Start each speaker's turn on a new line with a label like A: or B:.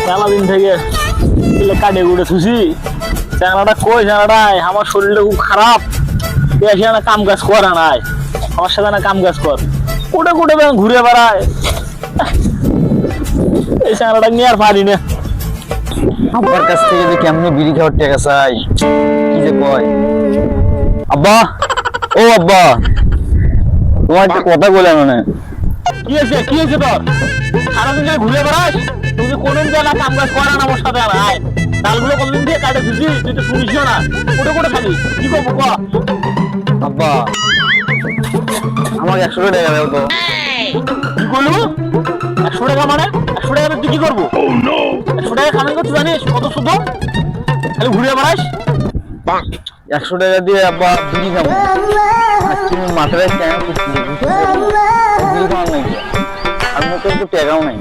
A: মেলা দিন থেকে কাটে গুড়ে থুসি চ্যাংড়াটা কই চ্যাংড়াটাই আমার শরীরটা খুব খারাপ এসে না কাম কাজ করে নাই আমার সাথে না কাম কাজ কর কোটে কোটে ঘুরে বেড়ায় এই চ্যাংড়াটা নিয়ে আর পারি না
B: আব্বার কাছ থেকে যে কেমনে বিড়ি খাওয়ার টাকা চাই কি যে কয় আব্বা ও আব্বা তোমার একটা কথা বলে মানে
A: কি হয়েছে তোর সারাদিন ধরে ঘুরে বেড়াস তুই যে কোন জায়গা কাম কাজ করা না আমার সাথে আর আয় ডালগুলো কতদিন দিয়ে কাটে দিছি তুই তো শুনিসও না কোটে কোটে খাবি কি করবো ক
B: আব্বা আমাকে 100 টাকা দাও তো
A: কি করলু 100 টাকা মানে 100 টাকা তুই কি করবো 100 টাকা খাবেন তুই জানিস কত শুদ্ধ খালি ঘুরে বেড়াস
B: 100 টাকা দিয়ে আব্বা বিড়ি খাবো তুমি মাথায় কেন বিড়ি খাওয়ার নাই আর মুখে তো টাকাও নাই